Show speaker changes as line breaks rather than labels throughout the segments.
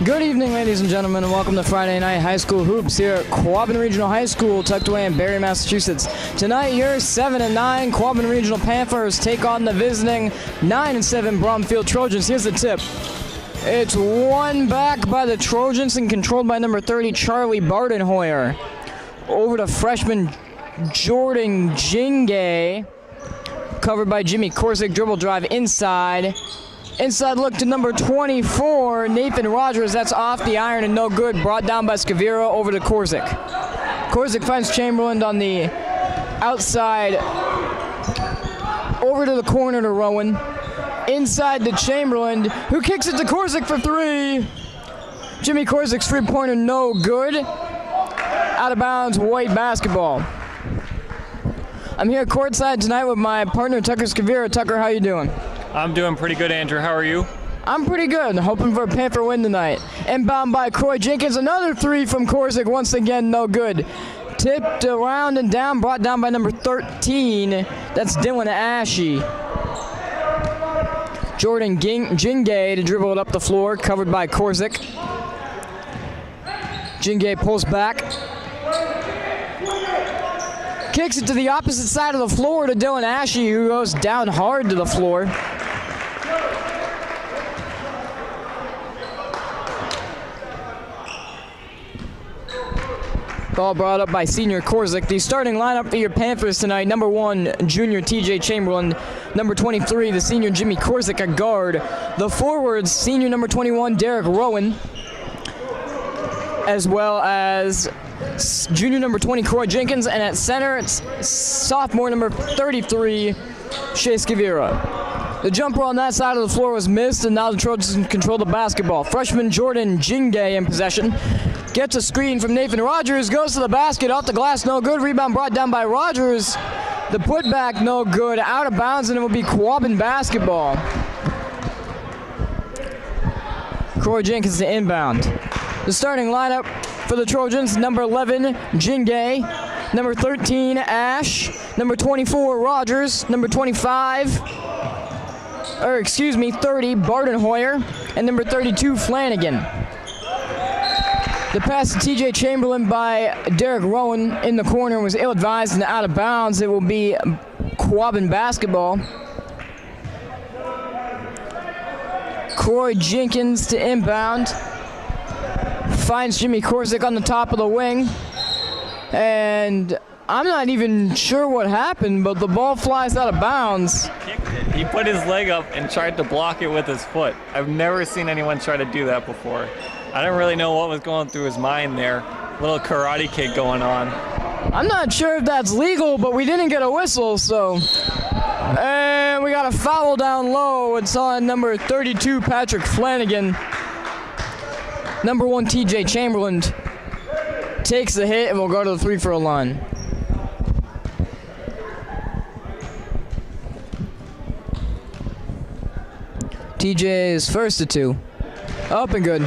Good evening, ladies and gentlemen, and welcome to Friday Night High School Hoops here at Quabbin Regional High School, tucked away in Barre, Massachusetts. Tonight, your 7-9 Quabbin Regional Panthers take on the visiting 9-7 Bromfield Trojans. Here's the tip. It's won back by the Trojans and controlled by number 30, Charlie Bardenhoyer. Over to freshman Jordan Jingay, covered by Jimmy Korsick, dribble drive inside. Inside look to number 24, Nathan Rogers. That's off the iron and no good. Brought down by Skowyra over to Korsick. Korsick finds Chamberlain on the outside. Over to the corner to Rowan. Inside to Chamberlain, who kicks it to Korsick for three. Jimmy Korsick's three-pointer no good. Out of bounds, white basketball. I'm here courtside tonight with my partner, Tucker Skowyra. Tucker, how you doing?
I'm doing pretty good, Andrew. How are you?
I'm pretty good. Hoping for a Panther win tonight. Inbound by Croy Jenkins. Another three from Korsick. Once again, no good. Tipped around and down. Brought down by number 13. That's Dylan Ashe. Jordan Jingay to dribble it up the floor. Covered by Korsick. Jingay pulls back. Kicks it to the opposite side of the floor to Dylan Ashe, who goes down hard to the floor. Ball brought up by senior Korsick. The starting lineup for your Panthers tonight: number 1, junior TJ Chamberlain; number 23, the senior Jimmy Korsick at guard; the forwards, senior number 21, Derek Rowan, as well as junior number 20, Croy Jenkins, and at center, it's sophomore number 33, Shea Skowyra. The jumper on that side of the floor was missed, and now the Trojans control the basketball. Freshman Jordan Jingay in possession. Gets a screen from Nathan Rogers, goes to the basket, off the glass, no good. Rebound brought down by Rogers. The putback, no good. Out of bounds, and it will be Quabbin basketball. Croy Jenkins to inbound. The starting lineup for the Trojans: number 11, Jingay; number 13, Ash; number 24, Rogers; number 30, Bardenhoyer; and number 32, Flanagan. The pass to TJ Chamberlain by Derek Rowan in the corner was ill-advised and out of bounds. It will be Quabbin basketball. Croy Jenkins to inbound. Finds Jimmy Korsick on the top of the wing. And I'm not even sure what happened, but the ball flies out of bounds.
He put his leg up and tried to block it with his foot. I've never seen anyone try to do that before. I don't really know what was going through his mind there. Little karate kick going on.
I'm not sure if that's legal, but we didn't get a whistle, so. And we got a foul down low. It's on number 32, Patrick Flanagan. Number 1, TJ Chamberlain takes the hit and will go to the free-throw line. TJ's first to 2. Up and good.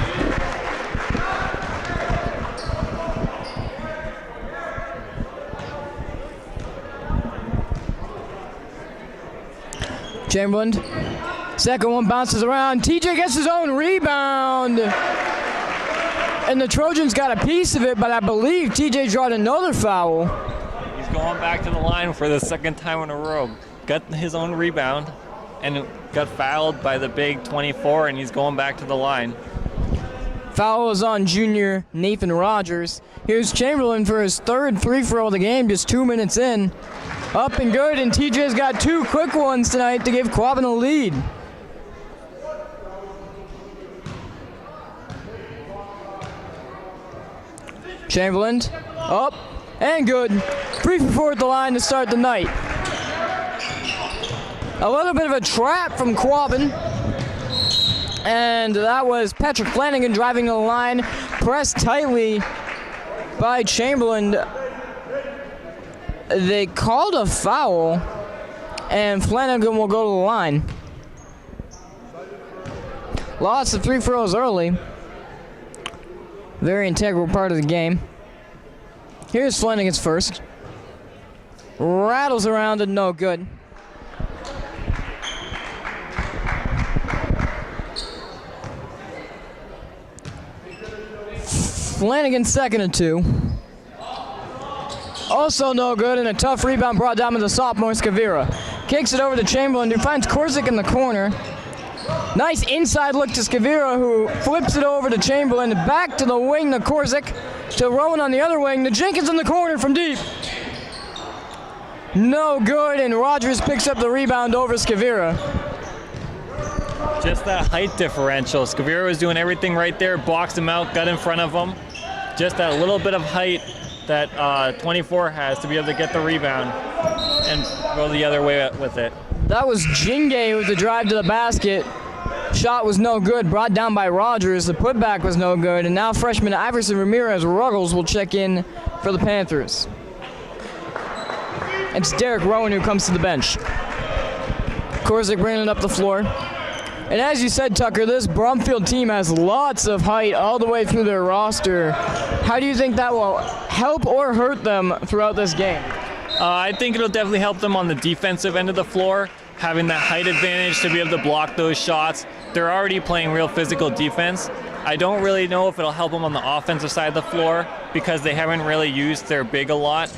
Chamberlain, second one bounces around. TJ gets his own rebound. And the Trojans got a piece of it, but I believe TJ drawed another foul.
He's going back to the line for the second time in a row. Got his own rebound and got fouled by the big 24, and he's going back to the line.
Foul is on junior Nathan Rogers. Here's Chamberlain for his third free-throw of the game, just 2 minutes in. Up and good, and TJ's got 2 quick ones tonight to give Quabbin a lead. Chamberlain, up and good. 3 for 4 at the line to start the night. A little bit of a trap from Quabbin. And that was Patrick Flanagan driving to the line, pressed tightly by Chamberlain. They called a foul, and Flanagan will go to the line. Lots of free throws early. Very integral part of the game. Here's Flanagan's first. Rattles around and no good. Flanagan second and 2. Also no good, and a tough rebound brought down by the sophomore Skowyra. Kicks it over to Chamberlain, who finds Korzik in the corner. Nice inside look to Skowyra, who flips it over to Chamberlain. Back to the wing to Korzik. To Rowan on the other wing. To Jenkins in the corner from deep. No good, and Rogers picks up the rebound over Skowyra.
Just that height differential. Skowyra was doing everything right there, boxed him out, got in front of him. Just that little bit of height that 24 has to be able to get the rebound and go the other way with it.
That was Jingay with the drive to the basket. Shot was no good, brought down by Rogers. The putback was no good, and now freshman Iverson Ramirez-Ruggles will check in for the Panthers. It's Derek Rowan who comes to the bench. Korzik bringing it up the floor. And as you said, Tucker, this Bromfield team has lots of height all the way through their roster. How do you think that will help or hurt them throughout this game?
I think it'll definitely help them on the defensive end of the floor, having that height advantage to be able to block those shots. They're already playing real physical defense. I don't really know if it'll help them on the offensive side of the floor because they haven't really used their big a lot,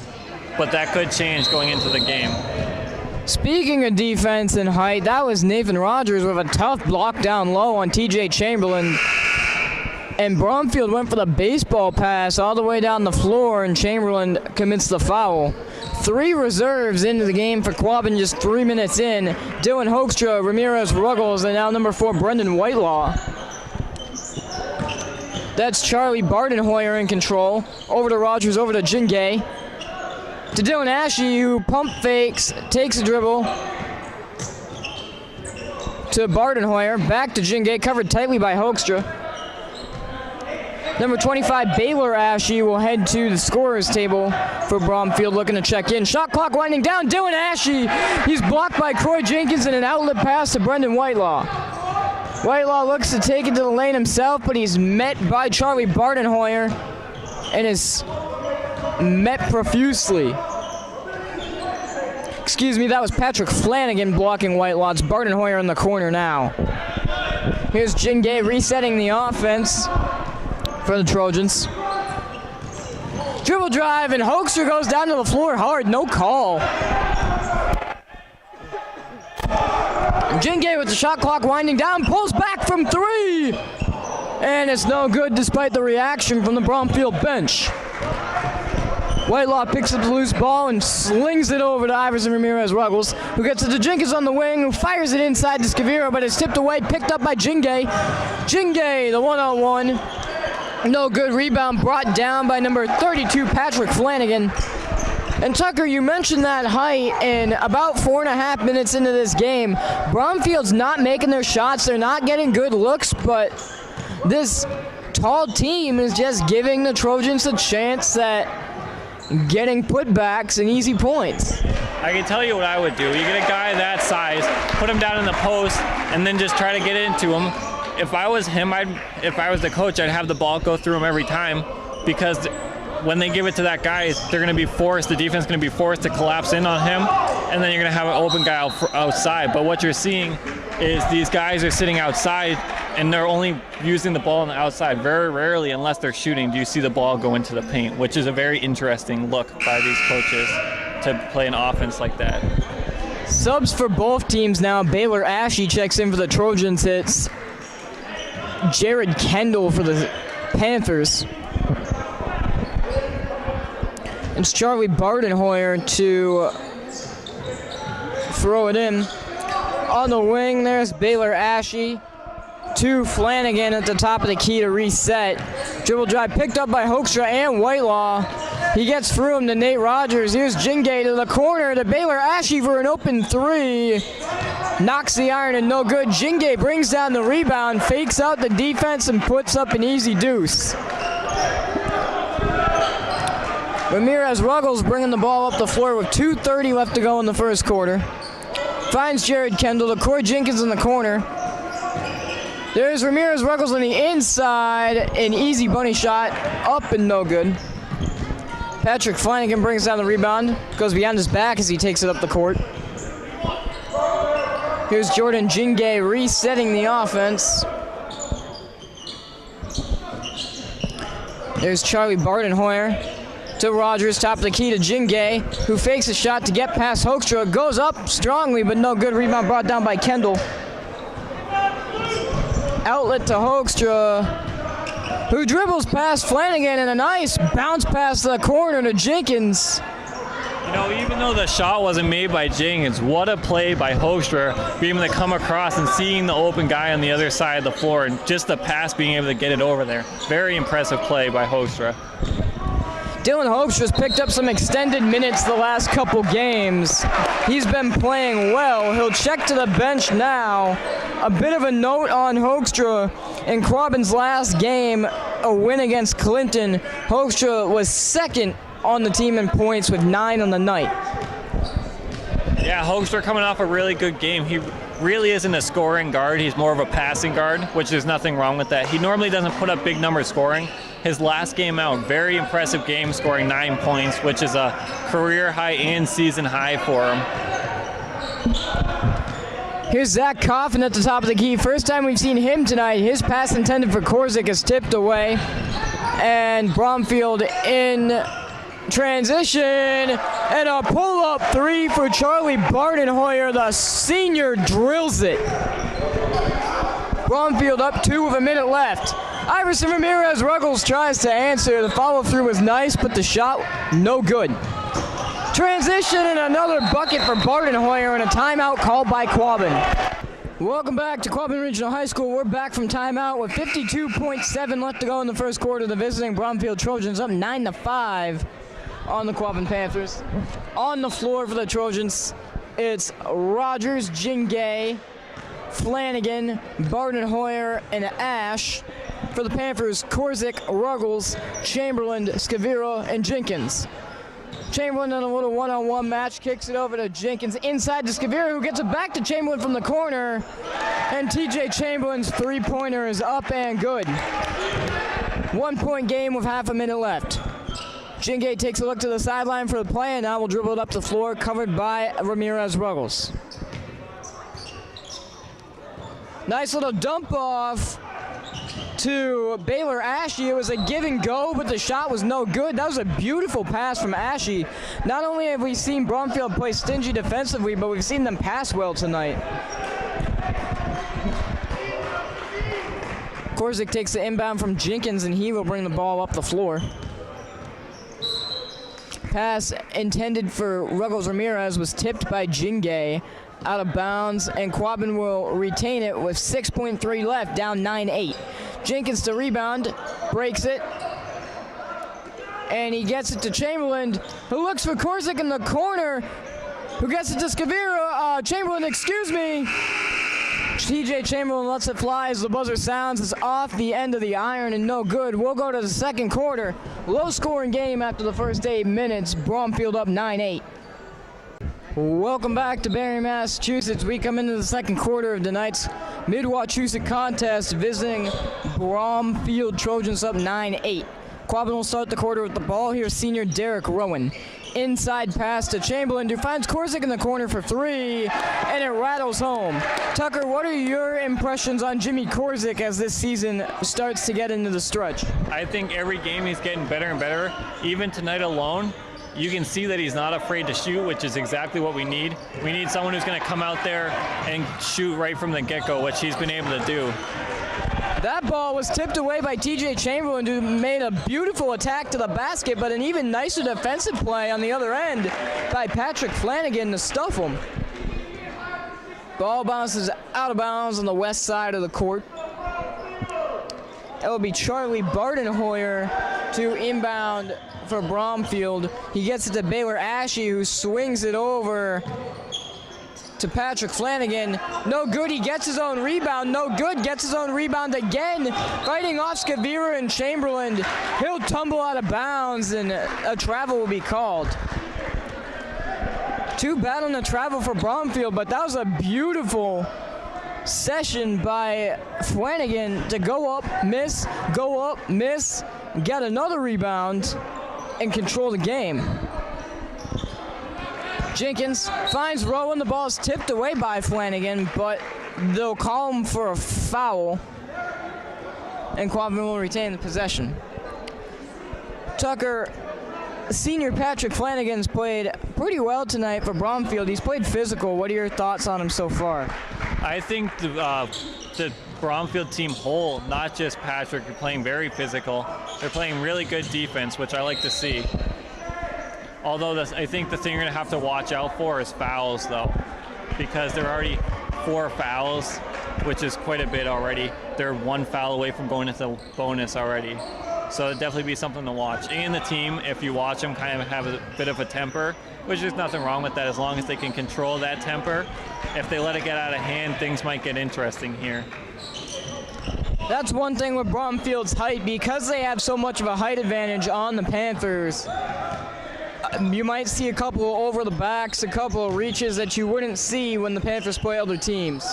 but that could change going into the game.
Speaking of defense and height, that was Nathan Rogers with a tough block down low on TJ Chamberlain. And Bromfield went for the baseball pass all the way down the floor, and Chamberlain commits the foul. 3 reserves into the game for Quabbin just 3 minutes in. Dylan Hoekstra, Ramirez-Ruggles, and now number 4, Brendan Whitelaw. That's Charlie Bardenhoyer in control. Over to Rogers, over to Jingay. To Dylan Ashe, who pump fakes, takes a dribble. To Bardenhoyer, back to Jingay, covered tightly by Hoekstra. Number 25, Baylor Ashe, will head to the scorer's table for Bromfield, looking to check in. Shot clock winding down. Dylan Ashe, he's blocked by Croy Jenkins, and an outlet pass to Brendan Whitelaw. Whitelaw looks to take it to the lane himself, but he's met by Charlie Bardenhoyer and is met profusely. Excuse me, that was Patrick Flanagan blocking Whitelaw. It's Bardenhoyer in the corner now. Here's Jingay resetting the offense for the Trojans. Dribble drive, and Hoekstra goes down to the floor hard, no call. Jingay with the shot clock winding down, pulls back from 3. And it's no good despite the reaction from the Bromfield bench. Whitelaw picks up the loose ball and slings it over to Iverson Ramirez-Ruggles, who gets it to Jenkins on the wing, who fires it inside to Skowyra, but it's tipped away, picked up by Jingay. Jingay, the one-on-one. No good rebound, brought down by number 32, Patrick Flanagan. And Tucker, you mentioned that height, and about 4.5 minutes into this game, Bromfield's not making their shots. They're not getting good looks, but this tall team is just giving the Trojans a chance at getting putbacks and easy points.
I can tell you what I would do. You get a guy that size, put him down in the post, and then just try to get into him. If I was him, if I was the coach, I'd have the ball go through him every time, because when they give it to that guy, they're going to be forced, the defense is going to be forced to collapse in on him, and then you're going to have an open guy outside. But what you're seeing is these guys are sitting outside, and they're only using the ball on the outside. Very rarely, unless they're shooting, do you see the ball go into the paint, which is a very interesting look by these coaches to play an offense like that.
Subs for both teams now. Baylor Ashe checks in for the Trojans. Hits Jared Kendall for the Panthers. It's Charlie Bardenhoyer to throw it in. On the wing, there's Baylor Ashe. To Flanagan at the top of the key to reset. Dribble drive picked up by Hoekstra and Whitelaw. He gets through him to Nate Rogers. Here's Jingay to the corner to Baylor Ashe for an open 3. Knocks the iron and no good. Jingay brings down the rebound, fakes out the defense, and puts up an easy deuce. Ramirez-Ruggles bringing the ball up the floor with 2:30 left to go in the first quarter. Finds Jared Kendall to Corey Jenkins in the corner. There's Ramirez-Ruggles on the inside. An easy bunny shot. Up and no good. Patrick Flanagan brings down the rebound. Goes behind his back as he takes it up the court. Here's Jordan Jingay resetting the offense. There's Charlie Bardenhoyer to Rogers, top of the key to Jingay, who fakes a shot to get past Hoekstra. Goes up strongly, but no good. Rebound brought down by Kendall. Outlet to Hoekstra, who dribbles past Flanagan, and a nice bounce pass to the corner to Jenkins.
You know, even though the shot wasn't made by Jenkins, what a play by Hoekstra, being able to come across and seeing the open guy on the other side of the floor, and just the pass being able to get it over there. Very impressive play by Hoekstra.
Dylan Hoekstra's picked up some extended minutes the last couple games. He's been playing well. He'll check to the bench now. A bit of a note on Hoekstra. In Quabbin's last game, a win against Clinton, Hoekstra was second on the team in points with 9 on the night.
Yeah, Hoekstra coming off a really good game. He really isn't a scoring guard. He's more of a passing guard, which there's nothing wrong with that. He normally doesn't put up big numbers scoring. His last game out, very impressive game, scoring 9 points, which is a career high and season high for him.
Here's Zach Coffin at the top of the key. First time we've seen him tonight. His pass intended for Korzik is tipped away. And Bromfield in transition, and a pull-up 3 for Charlie Bardenhoyer. The senior drills it. Bromfield up 2 with a minute left. Iverson Ramirez Ruggles tries to answer. The follow-through was nice, but the shot no good. Transition and another bucket for Bardenhoyer, and a timeout called by Quabbin. Welcome back to Quabbin Regional High School. We're back from timeout with 52.7 left to go in the first quarter. The visiting Bromfield Trojans up 9-5 on the Quabbin Panthers. On the floor for the Trojans, it's Rogers, Jingay, Flanagan, Bardenhoyer, and Ash. For the Panthers, Korzik, Ruggles, Chamberlain, Skowyra, and Jenkins. Chamberlain in a little one-on-one match, kicks it over to Jenkins inside to Skowyra, who gets it back to Chamberlain from the corner. And TJ Chamberlain's three-pointer is up and good. 1-point game with half a minute left. Jingay takes a look to the sideline for the play, and now will dribble it up the floor, covered by Ramirez Ruggles. Nice little dump off to Baylor Ashe. It was a give and go, but the shot was no good. That was a beautiful pass from Ashe. Not only have we seen Bromfield play stingy defensively, but we've seen them pass well tonight. Korzik takes the inbound from Jenkins, and he will bring the ball up the floor. Pass intended for Ruggles Ramirez was tipped by Jingay out of bounds, and Quabbin will retain it with 6.3 left, down 9-8. Jenkins to rebound, breaks it, and he gets it to Chamberlain, who looks for Korzik in the corner, who gets it to Skowyra. Chamberlain, excuse me. TJ Chamberlain lets it fly as the buzzer sounds. It's off the end of the iron and no good. We'll go to the second quarter. Low-scoring game after the first 8 minutes. Bromfield up 9-8. Welcome back to Barre, Massachusetts. We come into the second quarter of tonight's Mid-Wachusett contest, visiting Bromfield Trojans up 9-8. Quabbin will start the quarter with the ball. Here's senior Derek Rowan. Inside pass to Chamberlain, who finds Korzik in the corner for 3, and it rattles home. Tucker, what are your impressions on Jimmy Korzik as this season starts to get into the stretch?
I think every game he's getting better and better. Even tonight alone, you can see that he's not afraid to shoot, which is exactly what we need. We need someone who's going to come out there and shoot right from the get-go, which he's been able to do.
That ball was tipped away by TJ Chamberlain, who made a beautiful attack to the basket, but an even nicer defensive play on the other end by Patrick Flanagan to stuff him. Ball bounces out of bounds on the west side of the court. It will be Charlie Bardenhoyer to inbound for Bromfield. He gets it to Baylor Ashe, who swings it over to Patrick Flanagan. No good. He gets his own rebound. No good. Gets his own rebound again. Fighting off Skowyra and Chamberlain. He'll tumble out of bounds, and a travel will be called. Too bad on the travel for Bromfield, but that was a beautiful session by Flanagan to go up, miss, get another rebound, and control the game. Jenkins finds Rowan. The ball is tipped away by Flanagan, but they'll call him for a foul, and Quabbin will retain the possession. Tucker, senior Patrick Flanagan's played pretty well tonight for Bromfield. He's played physical. What are your thoughts on him so far?
I think the Bromfield team whole, not just Patrick, are playing very physical. They're playing really good defense, which I like to see. Although I think the thing you're going to have to watch out for is fouls, though, because there are already 4 fouls, which is quite a bit already. They're 1 foul away from going into bonus already. So it'll definitely be something to watch. And the team, if you watch them, kind of have a bit of a temper, which is nothing wrong with that as long as they can control that temper. If they let it get out of hand, things might get interesting here.
That's one thing with Bromfield's height. Because they have so much of a height advantage on the Panthers, you might see a couple over the backs, a couple of reaches that you wouldn't see when the Panthers play other teams.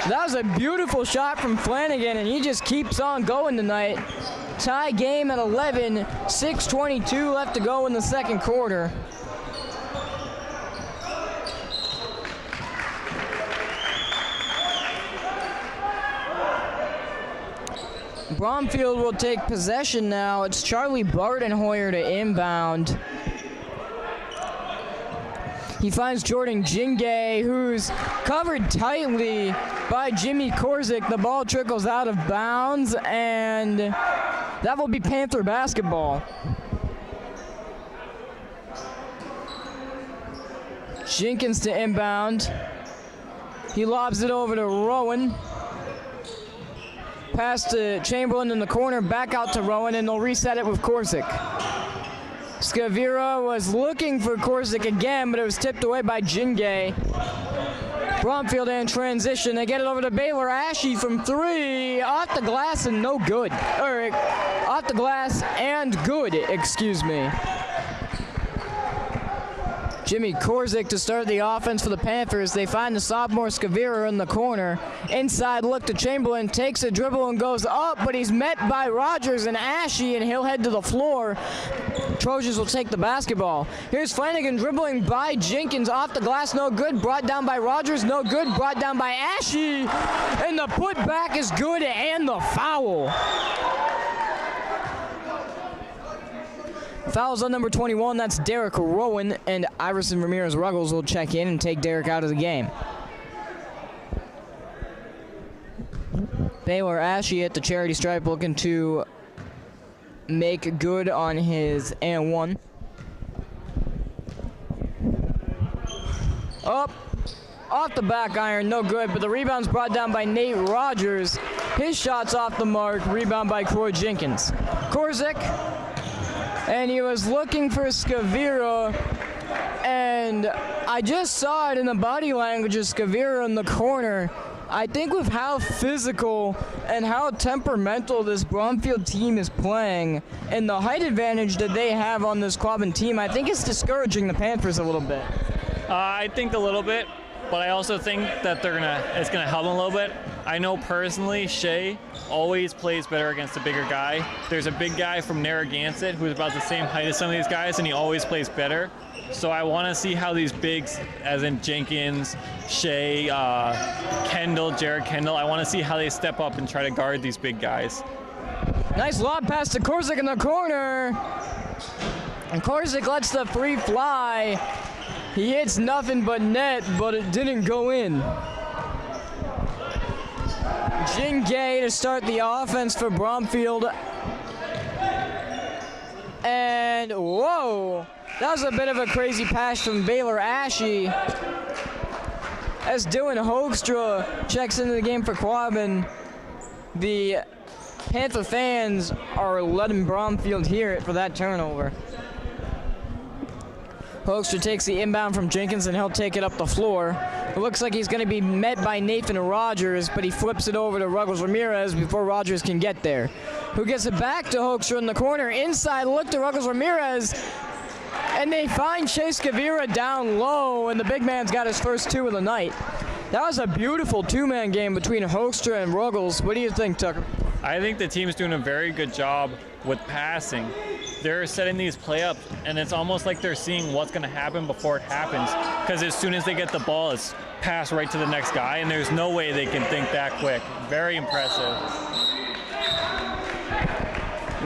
That was a beautiful shot from Flanagan, and he just keeps on going tonight. Tie game at 11, 6:22 left to go in the second quarter. Bromfield will take possession now. It's Charlie Bardenhoyer to inbound. He finds Jordan Jingay, who's covered tightly by Jimmy Korzik. The ball trickles out of bounds, and that will be Panther basketball. Jenkins to inbound. He lobs it over to Rowan. Pass to Chamberlain in the corner, back out to Rowan, and they'll reset it with Korzik. Skowyra was looking for Korzik again, but it was tipped away by Jingay. Bromfield in transition. They get it over to Baylor Ashe from 3. Off the glass and no good. Or off the glass and good, excuse me. Jimmy Korzik to start the offense for the Panthers. They find the sophomore Skowyra in the corner. Inside look to Chamberlain, takes a dribble and goes up, but he's met by Rogers and Ashe, and he'll head to the floor. Trojans will take the basketball. Here's Flanagan dribbling by Jenkins, off the glass, no good. Brought down by Rogers, no good. Brought down by Ashe, and the putback is good, and the foul. Fouls on number 21, that's Derek Rowan, and Iverson Ramirez-Ruggles will check in and take Derek out of the game. Baylor Ashe at the charity stripe looking to make good on his and one. Up, off the back iron, no good, but the rebound's brought down by Nate Rogers. His shot's off the mark, rebound by Troy Jenkins. Korzik, and he was looking for Skowyra, and I just saw it in the body language of Skowyra in the corner. I think with how physical and how temperamental this Bromfield team is playing and the height advantage that they have on this Quabbin team, I think it's discouraging the Panthers a little bit.
I think a little bit, but I also think that it's gonna help them a little bit. I know personally Shea always plays better against a bigger guy. There's a big guy from Narragansett who's about the same height as some of these guys, and he always plays better. So I want to see how these bigs, as in Jenkins, Shea, Kendall, Jared Kendall, I want to see how they step up and try to guard these big guys.
Nice lob pass to Korzik in the corner. And Korzik lets the free fly. He hits nothing but net, but it didn't go in. Jingay to start the offense for Bromfield. And whoa, that was a bit of a crazy pass from Baylor Ashe. As Dylan Hoekstra checks into the game for Quabbin, the Panther fans are letting Bromfield hear it for that turnover. Hoekstra takes the inbound from Jenkins, and he'll take it up the floor. It looks like he's going to be met by Nathan Rogers, but he flips it over to Ruggles Ramirez before Rogers can get there. Who gets it back to Hoekstra in the corner. Inside look to Ruggles Ramirez, and they find Chase Skowyra down low, and the big man's got his first 2 of the night. That was a beautiful 2-man game between Hoekstra and Ruggles. What do you think, Tucker?
I think the team's doing a very good job with passing. They're setting these play-ups, and it's almost like they're seeing what's going to happen before it happens, because as soon as they get the ball, it's passed right to the next guy, and there's no way they can think that quick. Very impressive.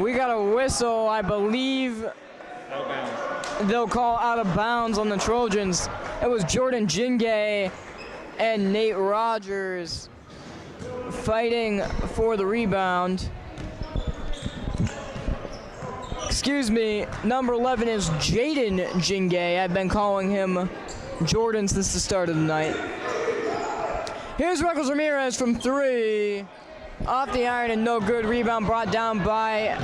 We got a whistle, I believe.
Out of bounds.
They'll call out of bounds on the Trojans. It was Jordan Jingay and Nate Rogers fighting for the rebound. Excuse me, number 11 is Jaden Jingay. I've been calling him Jordan since the start of the night. Here's Ruggles Ramirez from 3. Off the iron and no good. Rebound brought down by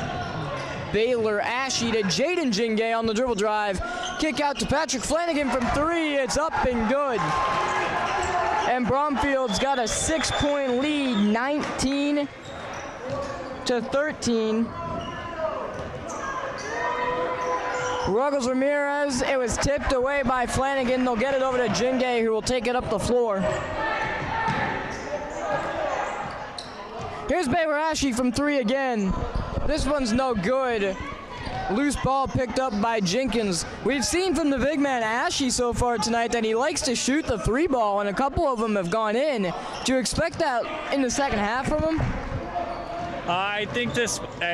Baylor Ashe to Jaden Jingay on the dribble drive. Kick out to Patrick Flanagan from 3. It's up and good. And Bromfield's got a 6-point lead, 19-13. Ruggles Ramirez, it was tipped away by Flanagan. They'll get it over to Jingay, who will take it up the floor. Here's Baylor Ashe from 3 again. This one's no good. Loose ball picked up by Jenkins. We've seen from the big man Ashe so far tonight that he likes to shoot the 3 ball, and a couple of them have gone in. Do you expect that in the second half from him?
I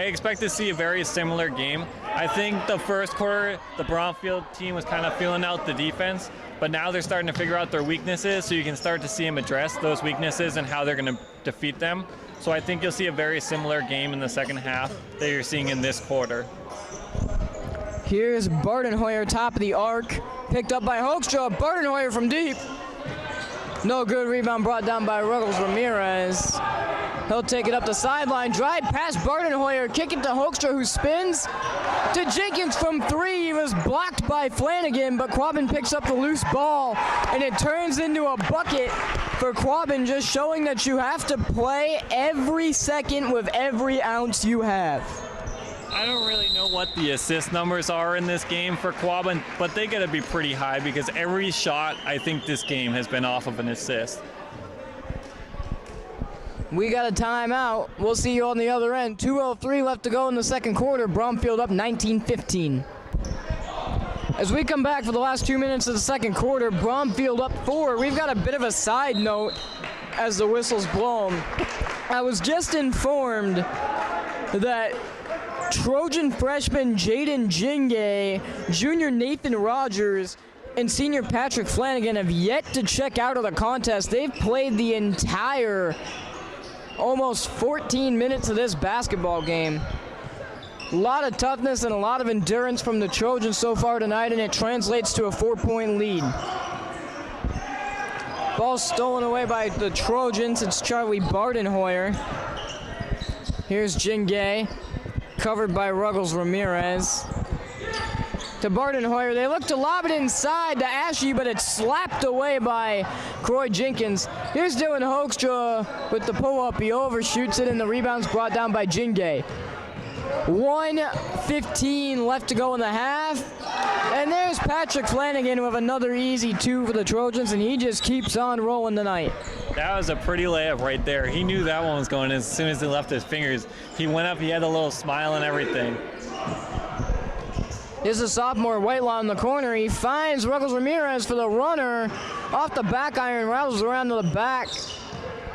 expect to see a very similar game. I think the first quarter, the Bromfield team was kind of feeling out the defense, but now they're starting to figure out their weaknesses, so you can start to see them address those weaknesses and how they're going to defeat them. So I think you'll see a very similar game in the second half that you're seeing in this quarter.
Here's Bardenhoyer, top of the arc, picked up by Hoekstra. Bardenhoyer from deep. No good. Rebound brought down by Ruggles Ramirez. He'll take it up the sideline. Drive past Bardenhoyer. Kick it to Hoekstra, who spins to Jenkins from 3. He was blocked by Flanagan, but Quabbin picks up the loose ball, and it turns into a bucket for Quabbin, just showing that you have to play every second with every ounce you have.
I don't really know what the assist numbers are in this game for Quabbin, but they got to be pretty high because every shot I think this game has been off of an assist.
We got a timeout. We'll see you on the other end. 2:03 left to go in the second quarter. Bromfield up 19-15. As we come back for the last 2 minutes of the second quarter, Bromfield up 4. We've got a bit of a side note as the whistle's blown. I was just informed that Trojan freshman Jaden Jingay, junior Nathan Rogers, and senior Patrick Flanagan have yet to check out of the contest. They've played the entire almost 14 minutes of this basketball game. A lot of toughness and a lot of endurance from the Trojans so far tonight, and it translates to a 4-point lead. Ball stolen away by the Trojans. It's Charlie Bardenhoyer. Here's Jingay, covered by Ruggles Ramirez. To Bardenhoyer, they look to lob it inside to Ashe, but it's slapped away by Croy Jenkins. Here's Dylan Hoekstra with the pull-up. He overshoots it, and the rebound's brought down by Jingay. 1:15 left to go in the half. And there's Patrick Flanagan with another easy 2 for the Trojans, and he just keeps on rolling tonight.
That was a pretty layup right there. He knew that one was going in as soon as he left his fingers. He went up, he had a little smile and everything.
Here's a sophomore Whitelaw in the corner. He finds Ruggles Ramirez for the runner. Off the back iron, rattles around to the back,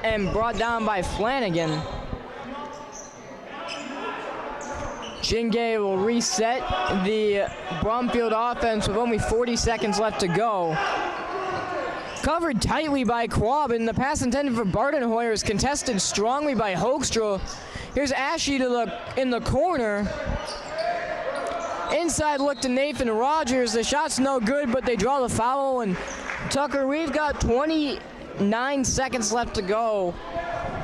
and brought down by Flanagan. Jingay will reset the Bromfield offense with only 40 seconds left to go. Covered tightly by Quabbin. The pass intended for Bardenhoyer is contested strongly by Hoekstra. Here's Ashe in the corner. Inside look to Nathan Rogers. The shot's no good, but they draw the foul. And Tucker, we've got 29 seconds left to go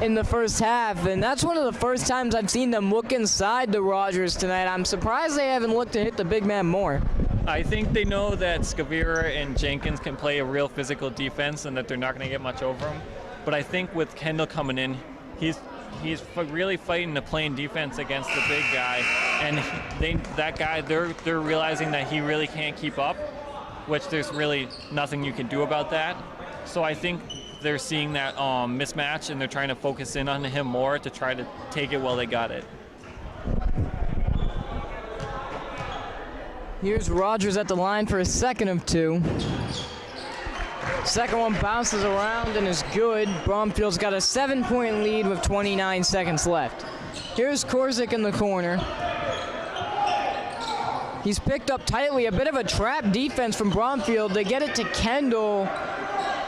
in the first half, and that's one of the first times I've seen them look inside the Rogers tonight. I'm surprised they haven't looked to hit the big man more.
I think they know that Skowyra and Jenkins can play a real physical defense and that they're not going to get much over them. But I think with Kendall coming in, he's really fighting to playing defense against the big guy, and they're realizing that he really can't keep up, which there's really nothing you can do about that. So I think they're seeing that mismatch, and they're trying to focus in on him more to try to take it while they got it.
Here's Rogers at the line for a second of 2. Second one bounces around and is good. Bromfield's got a 7-point lead with 29 seconds left. Here's Korzik in the corner. He's picked up tightly. A bit of a trap defense from Bromfield. They get it to Kendall,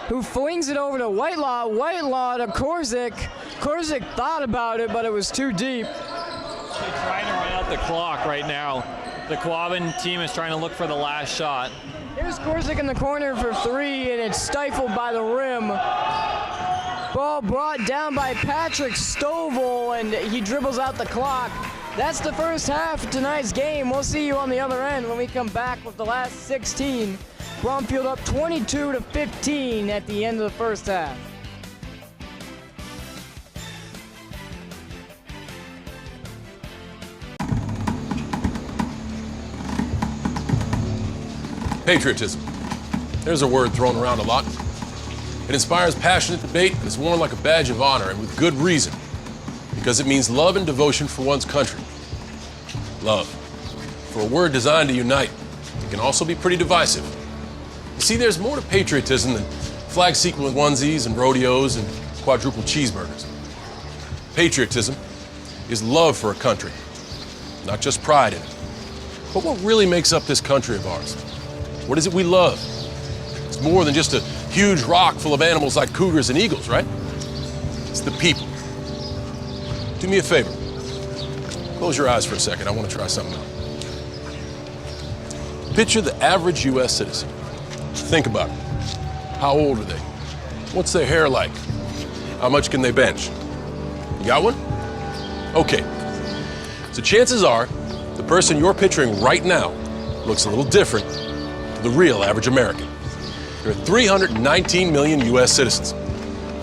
who flings it over to Whitelaw. Whitelaw to Korzik. Korzik thought about it, but it was too deep.
They're trying to run out the clock right now. The Quabbin team is trying to look for the last shot.
Here's Korzik in the corner for three, and it's stifled by the rim. Ball brought down by Patrick Stovall, and he dribbles out the clock. That's the first half of tonight's game. We'll see you on the other end when we come back with the last 16. Bromfield up 22-15 at the end of the first half.
Patriotism. There's a word thrown around a lot. It inspires passionate debate and is worn like a badge of honor, and with good reason, because it means love and devotion for one's country. Love. For a word designed to unite, it can also be pretty divisive. You see, there's more to patriotism than flag sequin onesies and rodeos and quadruple cheeseburgers. Patriotism is love for a country, not just pride in it. But what really makes up this country of ours? What is it we love? It's more than just a huge rock full of animals like cougars and eagles, right? It's the people. Do me a favor. Close your eyes for a second. I want to try something out. Picture the average U.S. citizen. Think about it. How old are they? What's their hair like? How much can they bench? You got one? Okay. So chances are, the person you're picturing right now looks a little different to the real average American. There are 319 million U.S. citizens.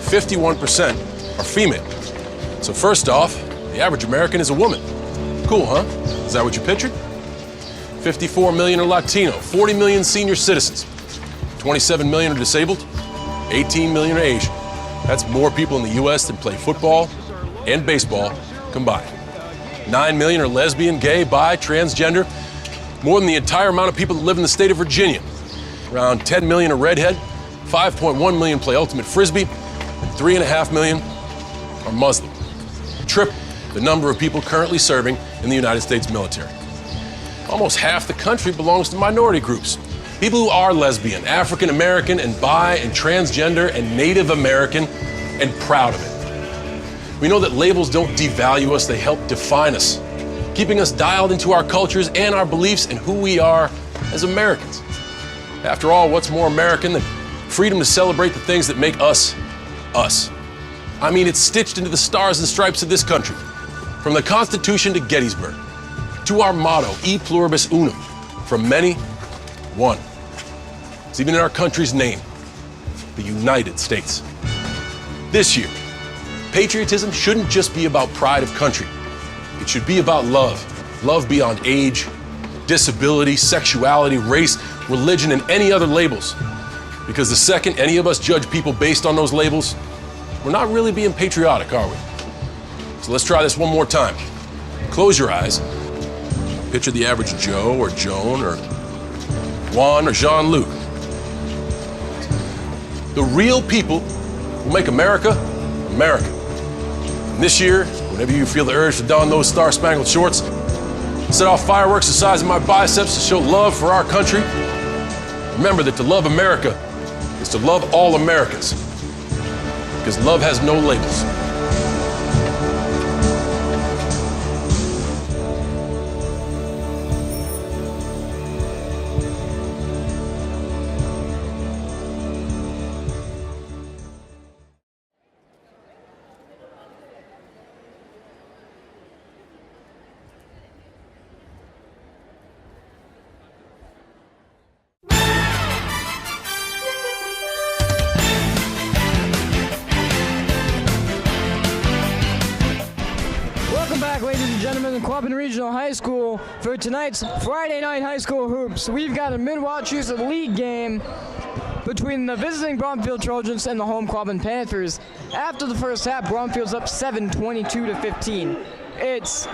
51% are female. So first off, the average American is a woman. Cool, huh? Is that what you pictured? 54 million are Latino, 40 million senior citizens, 27 million are disabled, 18 million are Asian. That's more people in the U.S. than play football and baseball combined. 9 million are lesbian, gay, bi, transgender, more than the entire amount of people that live in the state of Virginia. Around 10 million are redhead, 5.1 million play ultimate frisbee, and 3.5 million are Muslim. Triple the number of people currently serving in the United States military. Almost half the country belongs to minority groups. People who are lesbian, African American, and bi, and transgender, and Native American, and proud of it. We know that labels don't devalue us, they help define us, keeping us dialed into our cultures and our beliefs and who we are as Americans. After all, what's more American than freedom to celebrate the things that make us, us? I mean, it's stitched into the stars and stripes of this country, from the Constitution to Gettysburg, to our motto, E pluribus unum, from many, one. It's even in our country's name, the United States. This year, patriotism shouldn't just be about pride of country. It should be about love. Love beyond age, disability, sexuality, race, religion, and any other labels. Because the second any of us judge people based on those labels, we're not really being patriotic, are we? So let's try this one more time. Close your eyes. Picture the average Joe or Joan or Juan or Jean-Luc. The real people who make America, America. And this year, whenever you feel the urge to don those star-spangled shorts, set off fireworks the size of my biceps to show love for our country, remember that to love America is to love all Americans. Because love has no labels.
Quabbin Regional High School for tonight's Friday night high school hoops. We've got a Mid-Wachusett League game between the visiting Bromfield Trojans and the home Quabbin Panthers. After the first half, Bromfield's up 7, 22-15. It's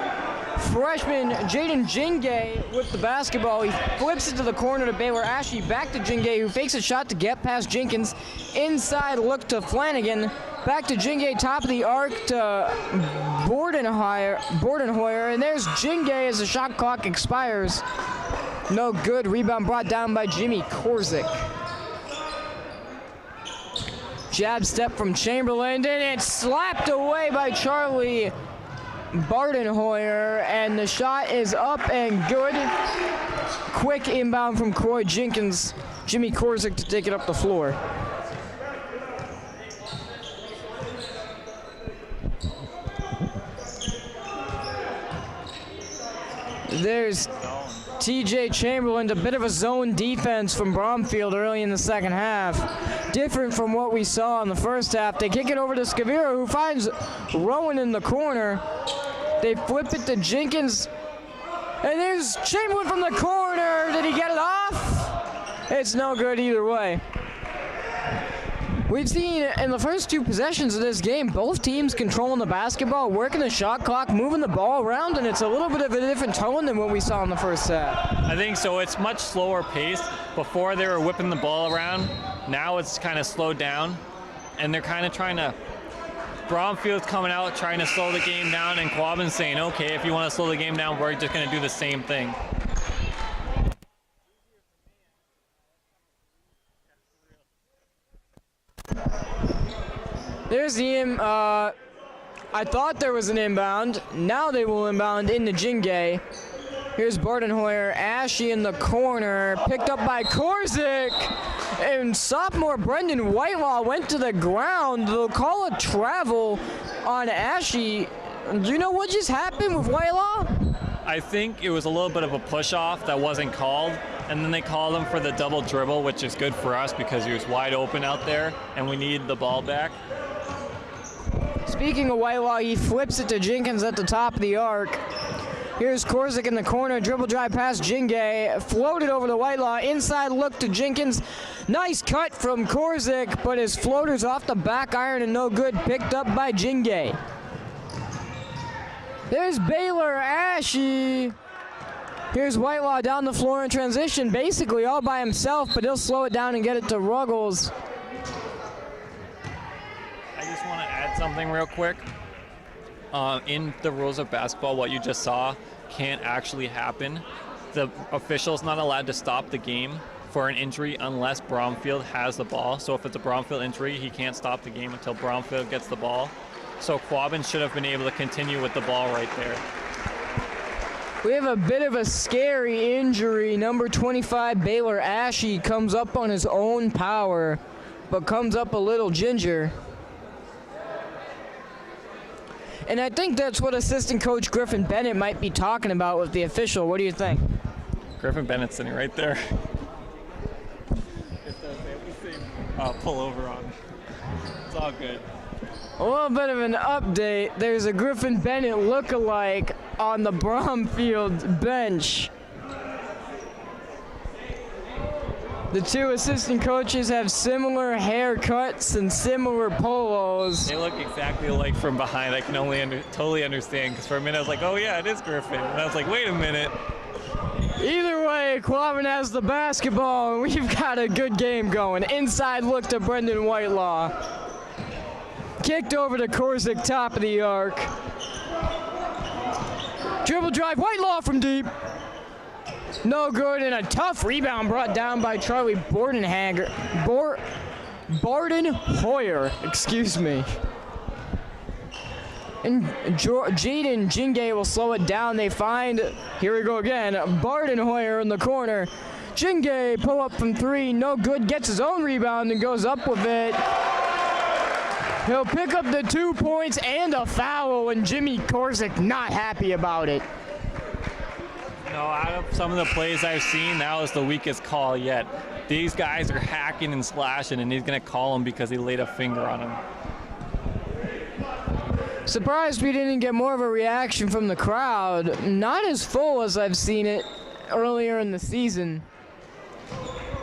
freshman Jaden Jingay with the basketball. He flips it to the corner to Baylor Ashley. Back to Jingay, who fakes a shot to get past Jenkins. Inside look to Flanagan. Back to Jingay, top of the arc to Bordenhoyer. And there's Jingay as the shot clock expires. No good. Rebound brought down by Jimmy Korzik. Jab step from Chamberlain, and it's slapped away by Charlie Bardenhoyer, and the shot is up and good. Quick inbound from Coy Jenkins. Jimmy Korzik to take it up the floor. There's TJ Chamberlain, a bit of a zone defense from Bromfield early in the second half. Different from what we saw in the first half. They kick it over to Skowyra, who finds Rowan in the corner. They flip it to Jenkins. And there's Chamberlain from the corner. Did he get it off? It's no good either way. We've seen in the first two possessions of this game, both teams controlling the basketball, working the shot clock, moving the ball around, and it's a little bit of a different tone than what we saw in the first half.
I think so. It's much slower paced. Before they were whipping the ball around. Now it's kind of slowed down, and they're kind of trying to. Bromfield's coming out trying to slow the game down, and Quabbin's saying, okay, if you want to slow the game down, we're just going to do the same thing.
There's the I thought there was an inbound. Now they will inbound into Jingay. Here's Bardenhoyer. Ashy in the corner. Picked up by Korzik. And sophomore Brendan Whitelaw went to the ground. They'll call a travel on Ashy. Do you know what just happened with Whitelaw?
I think it was a little bit of a push-off that wasn't called. And then they called him for the double dribble, which is good for us because he was wide open out there, and we need the ball back.
Speaking of Whitelaw, he flips it to Jenkins at the top of the arc. Here's Korzik in the corner, dribble drive past Jingay, floated over to Whitelaw, inside look to Jenkins. Nice cut from Korzik, but his floater's off the back iron and no good, picked up by Jingay. There's Baylor Ashy. Here's Whitelaw down the floor in transition, basically all by himself, but he'll slow it down and get it to Ruggles.
I just want to add something real quick. In the rules of basketball, what you just saw can't actually happen. The official's not allowed to stop the game for an injury unless Bromfield has the ball. So if it's a Bromfield injury, he can't stop the game until Bromfield gets the ball. So Quabbin should have been able to continue with the ball right there.
We have a bit of a scary injury. Number 25, Baylor Ashy, comes up on his own power, but comes up a little ginger. And I think that's what assistant coach Griffin Bennett might be talking about with the official. What do you think?
Griffin Bennett's sitting right there. Pull over on. It's all good.
A little bit of an update. There's a Griffin Bennett look-alike on the Bromfield bench. The two assistant coaches have similar haircuts and similar polos.
They look exactly alike from behind. I can only totally understand, because for a minute I was like, oh yeah, it is Griffin. And I was like, wait a minute.
Either way, Quabbin has the basketball, and we've got a good game going. Inside look to Brendan Whitelaw. Kicked over to Korzik, top of the arc. Dribble drive, Whitelaw from deep. No good, and a tough rebound brought down by Charlie Bardenhoyer, excuse me. And Jaden Jingay will slow it down. They find, here we go again, Bardenhoyer in the corner. Jingay pull up from three, no good, gets his own rebound and goes up with it. He'll pick up the 2 points and a foul, and Jimmy Korzik not happy about it.
No, out of some of the plays I've seen, that was the weakest call yet. These guys are hacking and slashing, and he's going to call him because he laid a finger on him.
Surprised we didn't get more of a reaction from the crowd. Not as full as I've seen it earlier in the season.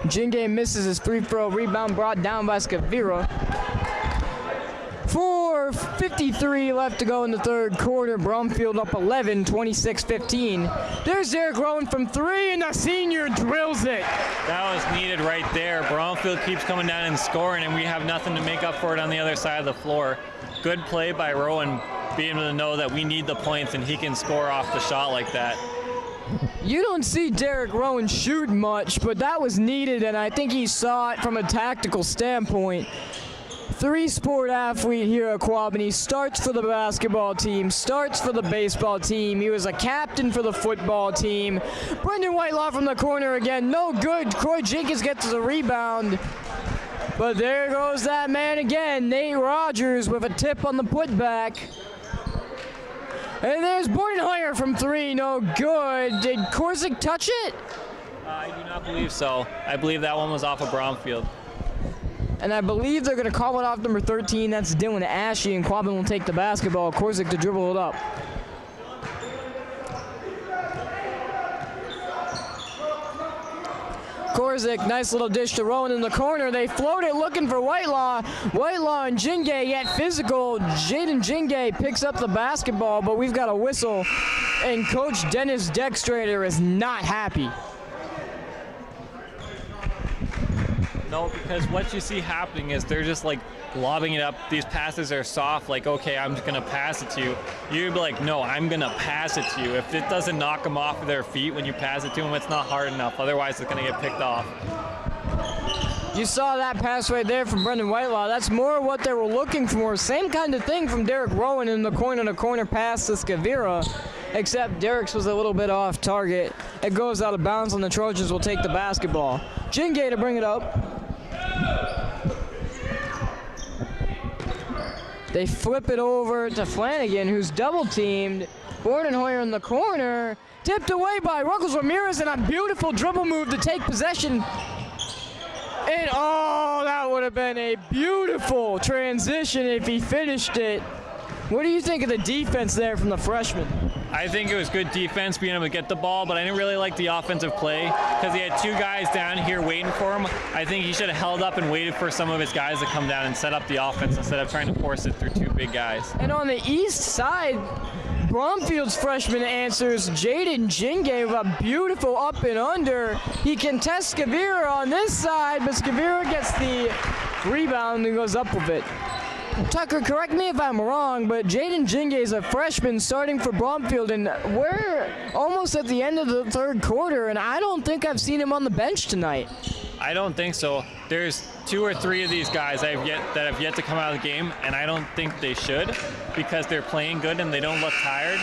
Jingay misses his free throw, rebound brought down by Skowyra. 4:53 left to go in the third quarter. Bromfield up 11, 26-15. There's Derek Rowan from three, and the senior drills it.
That was needed right there. Bromfield keeps coming down and scoring, and we have nothing to make up for it on the other side of the floor. Good play by Rowan, being able to know that we need the points and he can score off the shot like that.
You don't see Derek Rowan shoot much, but that was needed, and I think he saw it from a tactical standpoint. Three-sport athlete here at Quabbin. He starts for the basketball team, starts for the baseball team. He was a captain for the football team. Brendan Whitelaw from the corner again, no good. Troy Jenkins gets the rebound. But there goes that man again, Nate Rogers with a tip on the putback. And there's Bordenhoyer from three, no good. Did Korzik touch it?
I do not believe so. I believe that one was off of Bromfield.
And I believe they're going to call it off number 13. That's Dylan Ashe, and Quabbin will take the basketball. Korzik to dribble it up. Korzik, nice little dish to Rowan in the corner. They float it looking for Whitelaw. Whitelaw and Jingay get physical. Jaden Jingay picks up the basketball, but we've got a whistle, and Coach Dennis Dextrator is not happy.
No, because what you see happening is they're just like lobbing it up. These passes are soft, like, okay, I'm just going to pass it to you. You'd be like, no, I'm going to pass it to you. If it doesn't knock them off of their feet when you pass it to them, it's not hard enough. Otherwise, it's going to get picked off.
You saw that pass right there from Brendan Whitelaw. That's more what they were looking for. Same kind of thing from Derek Rowan in the corner pass to Skowyra, except Derek's was a little bit off target. It goes out of bounds, and the Trojans will take the basketball. Jingay to bring it up. They flip it over to Flanagan, who's double-teamed. Bordenhoyer in the corner. Tipped away by Ruggles Ramirez, and a beautiful dribble move to take possession. And, oh, that would have been a beautiful transition if he finished it. What do you think of the defense there from the freshman?
I think it was good defense being able to get the ball, but I didn't really like the offensive play because he had two guys down here waiting for him. I think he should have held up and waited for some of his guys to come down and set up the offense instead of trying to force it through two big guys.
And on the east side, Bromfield's freshman answers Jaden Jingay with a beautiful up and under. He contests Skowyra on this side, but Skowyra gets the rebound and goes up with it. Tucker, correct me if I'm wrong, but Jaden Jingay is a freshman starting for Bromfield, and we're almost at the end of the third quarter, and I don't think I've seen him on the bench tonight.
I don't think so. There's two or three of these guys that have yet to come out of the game, and I don't think they should because they're playing good and they don't look tired,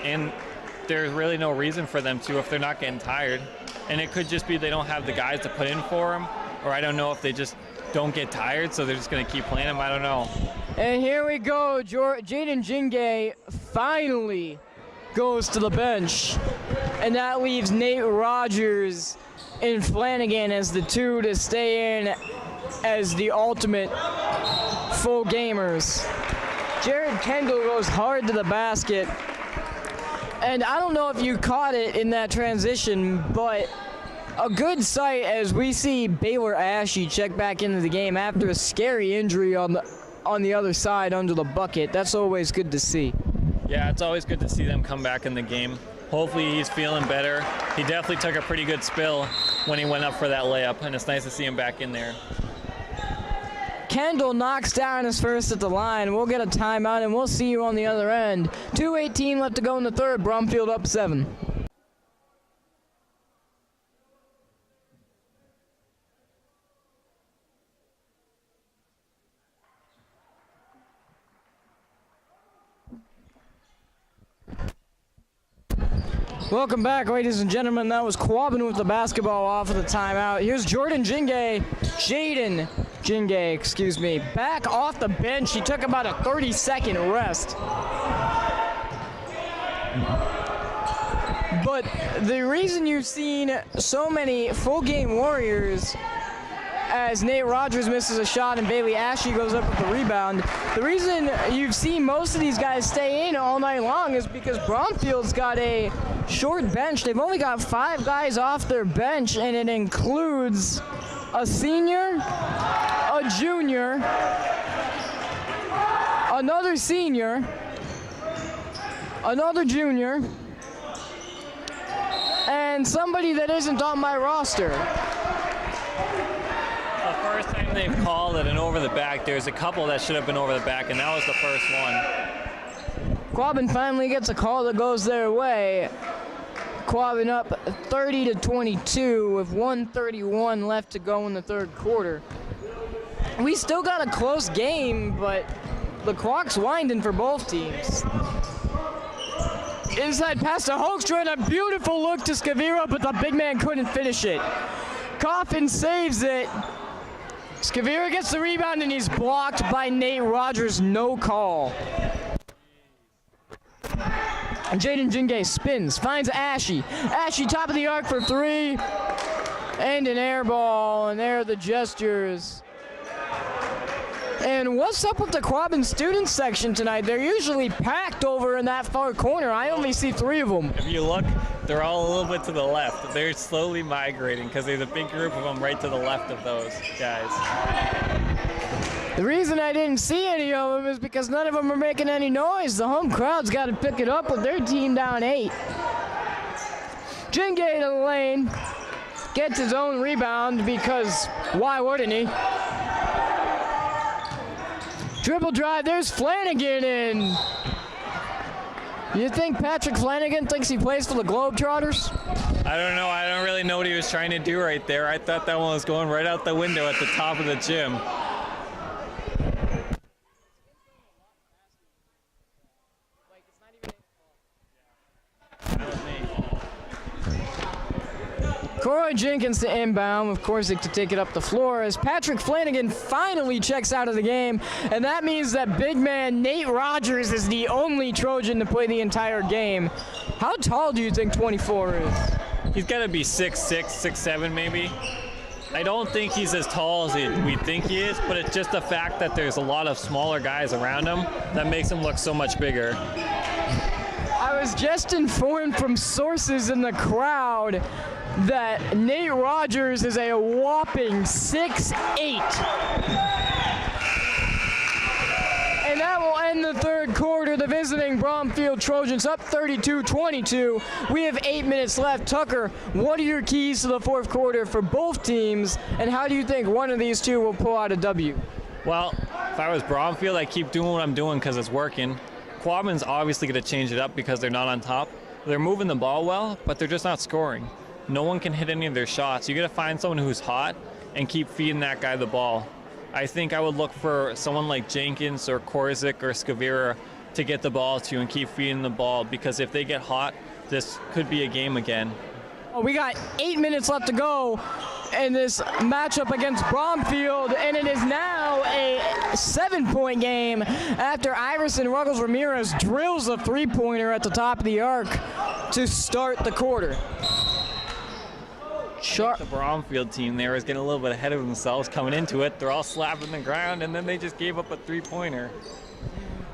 and there's really no reason for them to if they're not getting tired. And it could just be they don't have the guys to put in for them, or I don't know if they just don't get tired, so they're just going to keep playing them. I don't know.
And here we go. Jaden Jingay finally goes to the bench, and that leaves Nate Rogers and Flanagan as the two to stay in as the ultimate full gamers. Jared Kendall goes hard to the basket, and I don't know if you caught it in that transition, but a good sight as we see Baylor Ashe check back into the game after a scary injury on the other side under the bucket. That's always good to see.
Yeah, it's always good to see them come back in the game. Hopefully he's feeling better. He definitely took a pretty good spill when he went up for that layup, and it's nice to see him back in there.
Kendall knocks down his first at the line. We'll get a timeout, and we'll see you on the other end. 2:18 left to go in the third. Bromfield up 7. Welcome back, ladies and gentlemen. That was Quabbin with the basketball off of the timeout. Here's Jaden Jingay, back off the bench. He took about a 30-second rest. But the reason you've seen so many full-game Warriors as Nate Rogers misses a shot and Bailey Ashe goes up with the rebound, the reason you've seen most of these guys stay in all night long is because Bromfield's got a short bench. They've only got 5 guys off their bench, and it includes a senior, a junior, another senior, another junior, and somebody that isn't on my roster.
The first time they've called it an over the back, there's a couple that should have been over the back, and that was the first one.
Quabbin finally gets a call that goes their way. Quabbin up 30-22 with 1:31 left to go in the third quarter. We still got a close game, but the clock's winding for both teams. Inside pass to Hoekstra, and a beautiful look to Skowyra, but the big man couldn't finish it. Coffin saves it. Skowyra gets the rebound, and he's blocked by Nate Rogers. No call. Jaden Jingay spins, finds Ashy. Ashy top of the arc for three, and an air ball, and there are the gestures. And what's up with the Quabbin student section tonight? They're usually packed over in that far corner. I only see three of them.
If you look, they're all a little bit to the left. They're slowly migrating because there's a big group of them right to the left of those guys.
The reason I didn't see any of them is because none of them are making any noise. The home crowd's got to pick it up with their team down 8. Jingay to the lane, gets his own rebound because why wouldn't he? Dribble drive, there's Flanagan, and you think Patrick Flanagan thinks he plays for the Globetrotters?
I don't know. I don't really know what he was trying to do right there. I thought that one was going right out the window at the top of the gym.
Corey Jenkins to inbound with Korzik to take it up the floor as Patrick Flanagan finally checks out of the game, and that means that big man Nate Rogers is the only Trojan to play the entire game. How tall do you think 24 is?
He's got to be 6'6", 6'7", maybe. I don't think he's as tall as we think he is, but it's just the fact that there's a lot of smaller guys around him that makes him look so much bigger.
I was just informed from sources in the crowd that Nate Rogers is a whopping 6'8". And that will end the third quarter. The visiting Bromfield Trojans up 32-22. We have 8 minutes left. Tucker, what are your keys to the fourth quarter for both teams, and how do you think one of these two will pull out a W?
Well, if I was Bromfield, I'd keep doing what I'm doing because it's working. Quabbin's obviously going to change it up because they're not on top. They're moving the ball well, but they're just not scoring. No one can hit any of their shots. You got to find someone who's hot and keep feeding that guy the ball. I think I would look for someone like Jenkins or Korzik or Skowyra to get the ball to and keep feeding the ball, because if they get hot, this could be a game again.
We got 8 minutes left to go in this matchup against Bromfield, and it is now a 7-point game after Iverson Ruggles Ramirez drills a three-pointer at the top of the arc to start the quarter.
The Bromfield team there is getting a little bit ahead of themselves coming into it. They're all slapping the ground, and then they just gave up a three-pointer.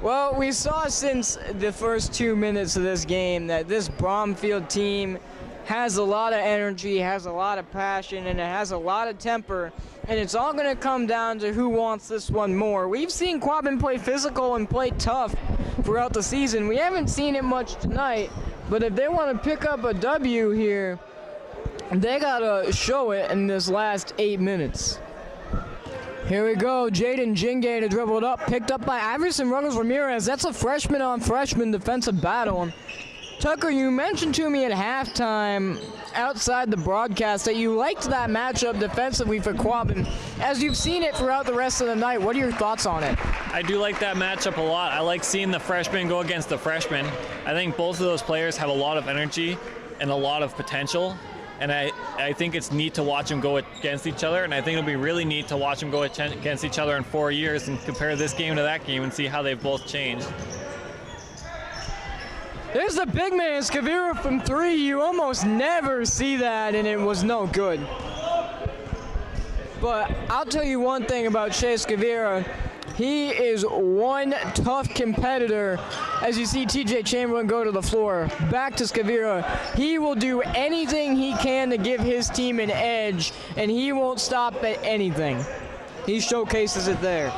Well, we saw since the first 2 minutes of this game that this Bromfield team has a lot of energy, has a lot of passion, and it has a lot of temper, and it's all going to come down to who wants this one more. We've seen Quabbin play physical and play tough throughout the season. We haven't seen it much tonight, but if they want to pick up a W here, they got to show it in this last 8 minutes. Here we go, Jaden Jingay to dribble it up, picked up by Iverson Ruggles Ramirez. That's a freshman-on-freshman defensive battle. Tucker, you mentioned to me at halftime outside the broadcast that you liked that matchup defensively for Quabbin. As you've seen it throughout the rest of the night, what are your thoughts on it?
I do like that matchup a lot. I like seeing the freshmen go against the freshmen. I think both of those players have a lot of energy and a lot of potential. And I think it's neat to watch them go against each other, and I think it'll be really neat to watch them go against each other in 4 years and compare this game to that game and see how they've both changed.
There's the big man, Skowyra from three. You almost never see that, and it was no good. But I'll tell you one thing about Shea Skowyra. He is one tough competitor. As you see TJ Chamberlain go to the floor, back to Skowyra. He will do anything he can to give his team an edge, and he won't stop at anything. He showcases it there.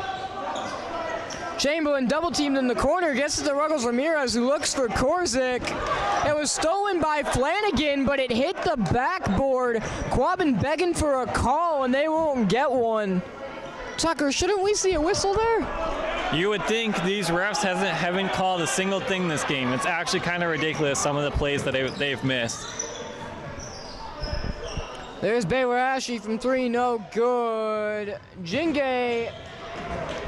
Chamberlain double teamed in the corner, gets it to Ruggles Ramirez, who looks for Korzik. It was stolen by Flanagan, but it hit the backboard. Quabbin begging for a call, and they won't get one. Tucker, shouldn't we see a whistle there?
You would think these refs haven't called a single thing this game. It's actually kind of ridiculous, some of the plays that they've missed.
There's Baylor Ashley from 3, no good. Jingay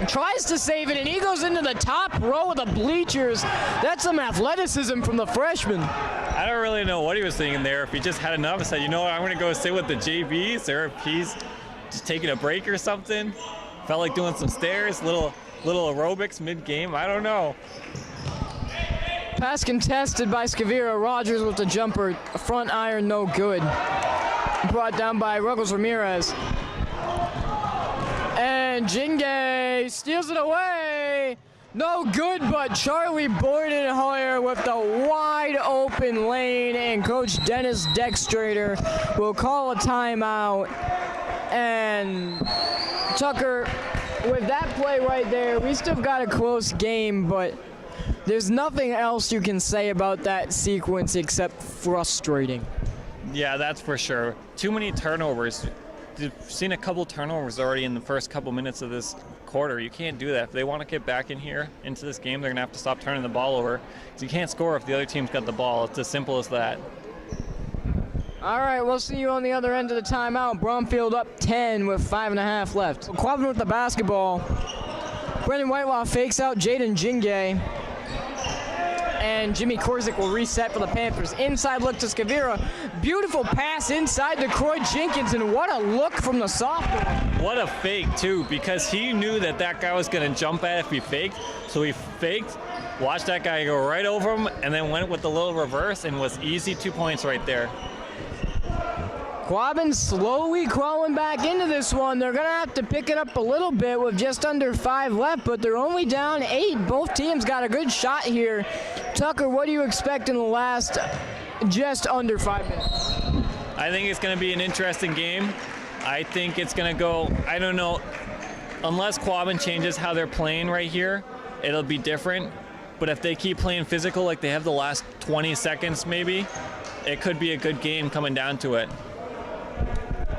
tries to save it, and he goes into the top row of the bleachers. That's some athleticism from the freshman.
I don't really know what he was thinking there. If he just had enough and said, you know what, I'm going to go sit with the JVs, or if he's just taking a break or something. Felt like doing some stairs, little aerobics mid-game. I don't know.
Pass contested by Skowyra. Rogers with the jumper. Front iron, no good. Brought down by Ruggles Ramirez. And Jingay steals it away. No good, but Charlie Bordenhoyer with the wide open lane, and Coach Dennis Dextrader will call a timeout. And Tucker, with that play right there, we still got a close game, but there's nothing else you can say about that sequence except frustrating.
Yeah, that's for sure. Too many turnovers. We've seen a couple turnovers already in the first couple minutes of this quarter. You can't do that. If they want to get back in here into this game, they're going to have to stop turning the ball over. So you can't score if the other team's got the ball. It's as simple as that.
All right, we'll see you on the other end of the timeout. Bromfield up 10 with 5.5 left. Quabbin with the basketball. Brendan Whitelaw fakes out Jaden Jingay. And Jimmy Korzik will reset for the Panthers. Inside look to Skowyra. Beautiful pass inside to Croy Jenkins, and what a look from the sophomore.
What a fake, too, because he knew that guy was going to jump at it if he faked. So he faked, watched that guy go right over him, and then went with the little reverse, and was easy 2 points right there.
Quabbin slowly crawling back into this one. They're going to have to pick it up a little bit with just under 5 left, but they're only down 8. Both teams got a good shot here. Tucker, what do you expect in the last just under 5 minutes?
I think it's going to be an interesting game. I think it's going to go, I don't know, unless Quabbin changes how they're playing right here, it'll be different. But if they keep playing physical like they have the last 20 seconds maybe, it could be a good game coming down to it.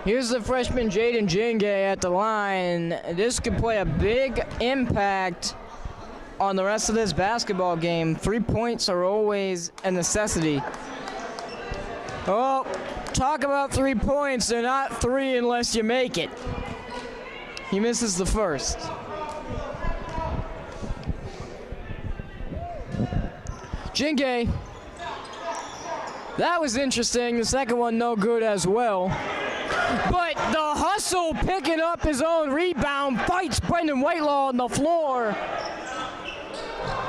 Here's the freshman Jaden Jingay at the line. This could play a big impact on the rest of this basketball game. 3 points are always a necessity. Oh, talk about 3 points. They're not 3 unless you make it. He misses the first. Jingay. That was interesting. The second one no good as well. But the hustle picking up his own rebound, fights Brendan Whitelaw on the floor.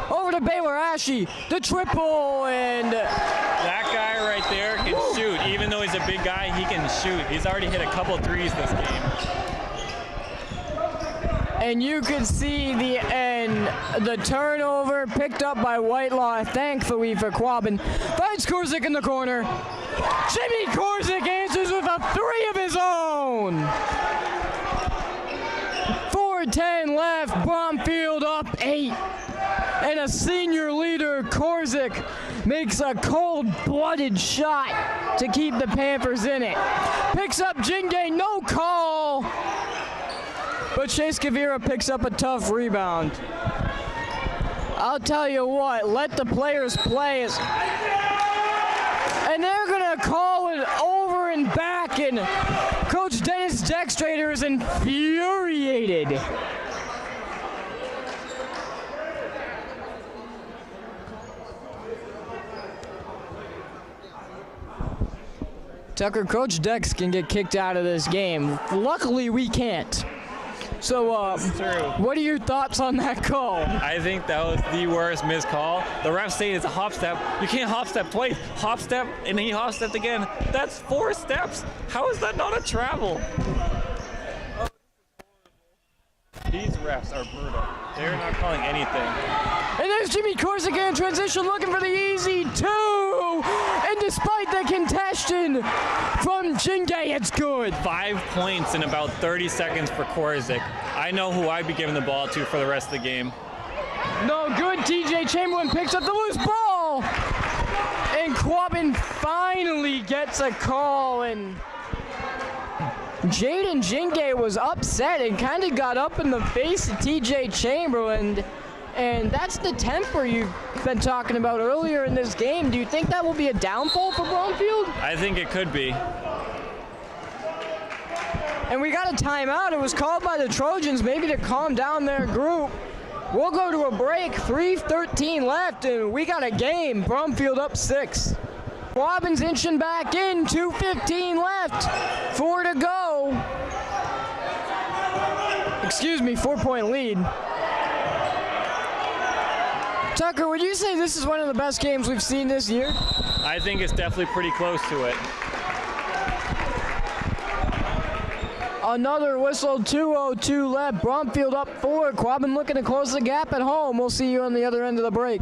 Over to Baylor Ashley, the triple, and
that guy right there can shoot. Even though he's a big guy, he can shoot. He's already hit a couple threes this game.
And you can see the end. The turnover picked up by Whitelaw, thankfully for Quabbin. Finds Korzik in the corner. Jimmy Korzik answers with a 3 of his own. 4:10 left, Bromfield up 8. And a senior leader, Korzik, makes a cold-blooded shot to keep the Panthers in it. Picks up Jingay, no call. But Chase Skowyra picks up a tough rebound. I'll tell you what, let the players play. And they're going to call it over and back, and Coach Dennis Dextrader is infuriated. Tucker, Coach Dex can get kicked out of this game. Luckily, we can't. So, what are your thoughts on that call?
I think that was the worst missed call. The ref saying it's a hop step. You can't hop step twice. Hop step, and then he hop stepped again. That's 4 steps. How is that not a travel? These refs are brutal. They're not calling anything.
And there's Jimmy Korzik in transition looking for the easy 2. And despite the contention from Jingay, it's good.
5 points in about 30 seconds for Korzik. I know who I'd be giving the ball to for the rest of the game.
No good. TJ Chamberlain picks up the loose ball. And Quabbin finally gets a call. And Jaden Jingay was upset and kind of got up in the face of TJ Chamberlain. And that's the temper you've been talking about earlier in this game. Do you think that will be a downfall for Bromfield?
I think it could be.
And we got a timeout. It was called by the Trojans, maybe to calm down their group. We'll go to a break, 3:13 left, and we got a game. Bromfield up 6. Quabbin's inching back in, 2:15 left, 4 to go. Excuse me, 4-point lead. Tucker, would you say this is one of the best games we've seen this year?
I think it's definitely pretty close to it.
Another whistle, 2:02 left. Bromfield up 4. Quabbin looking to close the gap at home. We'll see you on the other end of the break.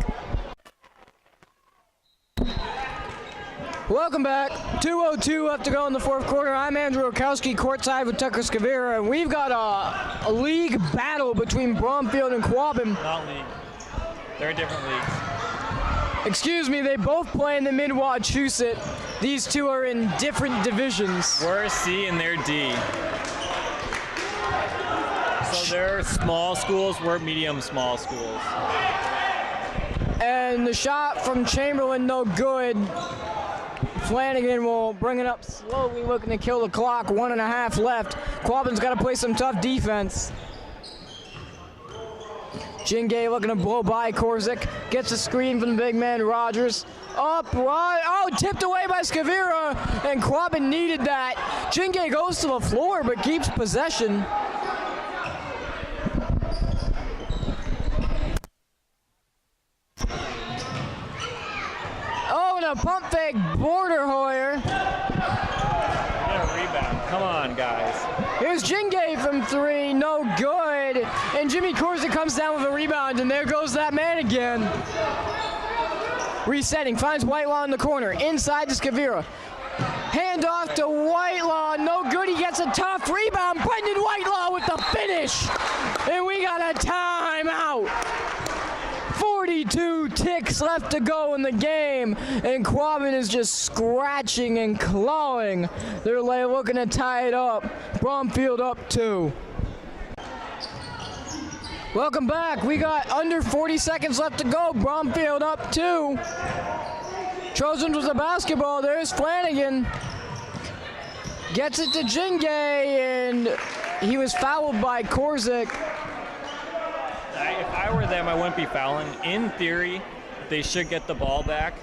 Welcome back. 2:02 left to go in the fourth quarter. I'm Andrew Olkowski, courtside with Tucker Skowyra, and we've got a league battle between Bromfield and Quabbin.
Not league. They're in different leagues.
Excuse me, they both play in the Mid-Wachusett. These two are in different divisions.
We're C and they're D. So they're small schools, we're medium small schools.
And the shot from Chamberlain, no good. Flanagan will bring it up slowly, looking to kill the clock. 1.5 left. Quabbin's got to play some tough defense. Jingay looking to blow by Korzik. Gets a screen from the big man, Rogers. Up, right. Oh, tipped away by Skowyra, and Quabbin needed that. Jingay goes to the floor, but keeps possession. Oh, and a pump fake, Border Hoyer.
Get a rebound. Come on, guys.
Here's Jingay from 3, no good. And Jimmy Korzik comes down with a rebound, and there goes that man again. Resetting, finds Whitelaw in the corner, inside to Skowyra. Hand off to Whitelaw, no good, he gets a tough rebound. Brendan Whitelaw with the finish. And we got a timeout. 42 ticks left to go in the game, and Quabbin is just scratching and clawing. They're looking to tie it up. Bromfield up 2. Welcome back. We got under 40 seconds left to go. Bromfield up 2. Trojans with the basketball. There's Flanagan. Gets it to Jingay, and he was fouled by Korzik.
If I were them, I wouldn't be fouling. In theory, they should get the ball back.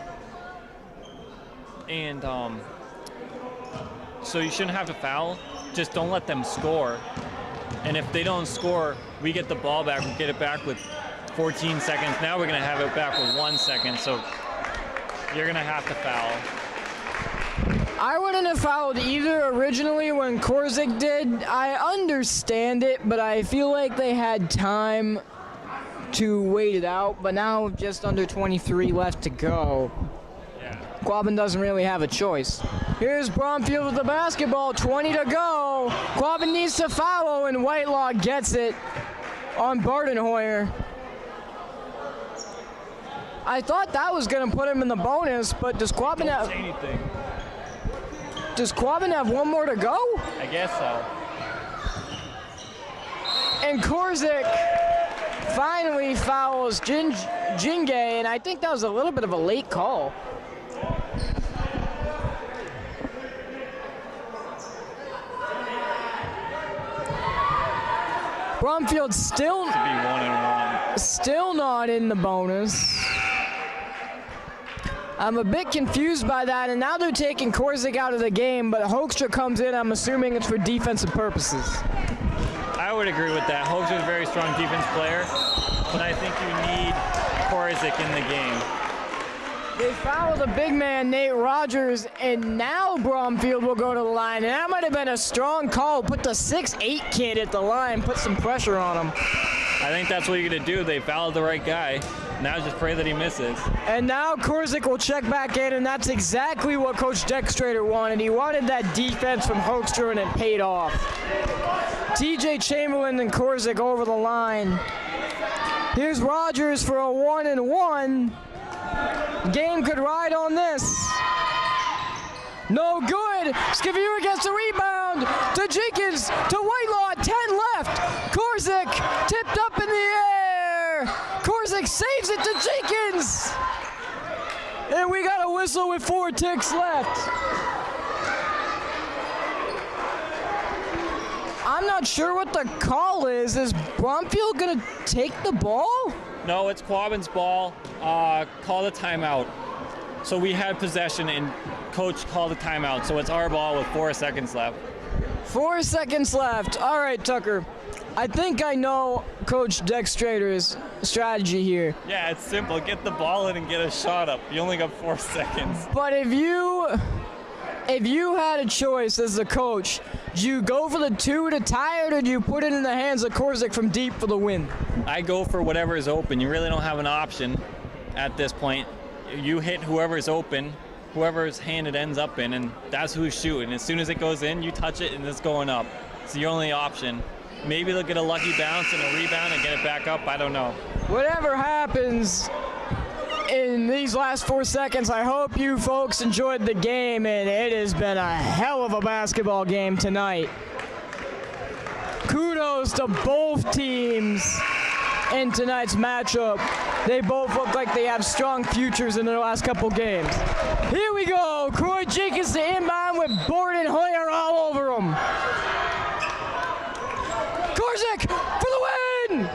And so you shouldn't have to foul. Just don't let them score. And if they don't score, we get the ball back. We get it back with 14 seconds. Now we're going to have it back with 1 second. So you're going to have to foul.
I wouldn't have fouled either originally when Korzik did. I understand it, but I feel like they had time to wait it out. But now just under 23 left to go.
Yeah.
Quabbin doesn't really have a choice. Here's Bromfield with the basketball, 20 to go. Quabbin needs to follow, and Whitelaw gets it on Bardenhoyer. I thought that was going to put him in the bonus, but does Quabbin have...
Don't say anything.
Does Quabbin have one more to go?
I guess so.
And Korzik finally fouls Jingay, and I think that was a little bit of a late call. Bromfield still
To be 1-1.
Still not in the bonus. I'm a bit confused by that, and now they're taking Korzik out of the game, but Hoekstra comes in. I'm assuming it's for defensive purposes.
I would agree with that. Hoekstra is a very strong defense player, but I think you need Korzik in the game.
They foul the big man, Nate Rogers, and now Bromfield will go to the line. And that might have been a strong call. Put the 6'8" kid at the line, put some pressure on him.
I think that's what you're going to do. They fouled the right guy. Now just pray that he misses.
And now Korzik will check back in, and that's exactly what Coach Dextrader wanted. He wanted that defense from Hoekstra, and it paid off. TJ Chamberlain and Korzik over the line. Here's Rogers for a 1-1. Game could ride on this. No good. Skowyra gets the rebound to Jenkins to Whitelaw. 10 left. Korzik tipped up in the air. Korzik saves it to Jenkins. And we got a whistle with 4 ticks left. I'm not sure what the call is. Is Bromfield going to take the ball?
No, it's Quabbin's ball. Call the timeout. So we had possession and coach called a timeout. So it's our ball with 4 seconds left.
4 seconds left. All right, Tucker. I think I know Coach Dextrator's strategy here.
Yeah, it's simple. Get the ball in and get a shot up. You only got 4 seconds.
But if you had a choice as the coach, do you go for the 2 to tie it, or do you put it in the hands of Korzik from deep for the win?
I go for whatever is open. You really don't have an option at this point. You hit whoever is open, whoever's hand it ends up in, and that's who's shooting. As soon as it goes in, you touch it and it's going up. It's your only option. Maybe they'll get a lucky bounce and a rebound and get it back up. I don't know. Whatever
happens in these last 4 seconds, I hope you folks enjoyed the game, and it has been a hell of a basketball game tonight. Kudos to both teams in tonight's matchup. They both look like they have strong futures in their last couple games. Here we go. Croy Jenkins to inbound with Borden Hoyer all over him. Korzik for the win!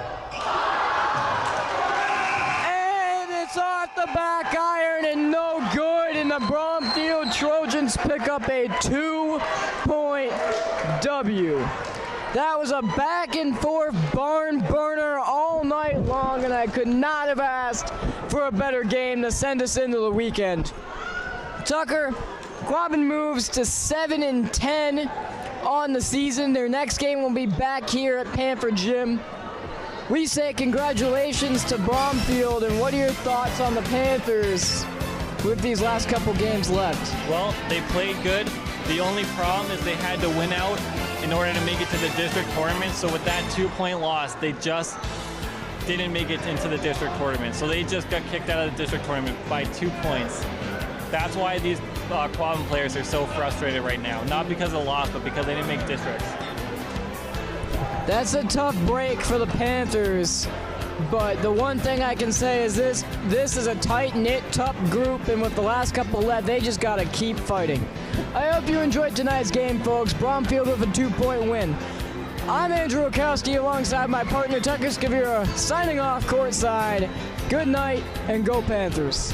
And it's off the back iron and no good, and the Bromfield Trojans pick up a 2-point W. That was a back and forth barn burner all night long, and I could not have asked for a better game to send us into the weekend. Tucker, Quabbin moves to 7-10 on the season. Their next game will be back here at Panther Gym. We say congratulations to Bromfield, and what are your thoughts on the Panthers with these last couple games left?
Well, they played good. The only problem is they had to win out in order to make it to the district tournament. So with that 2-point loss, they just didn't make it into the district tournament. So they just got kicked out of the district tournament by 2 points. That's why these Quabbin players are so frustrated right now. Not because of the loss, but because they didn't make districts.
That's a tough break for the Panthers. But the one thing I can say is this is a tight-knit, tough group, and with the last couple left, they just got to keep fighting. I hope you enjoyed tonight's game, folks. Bromfield with a 2-point win. I'm Andrew Olkowski alongside my partner Tucker Skowyra, signing off courtside. Good night, and go Panthers.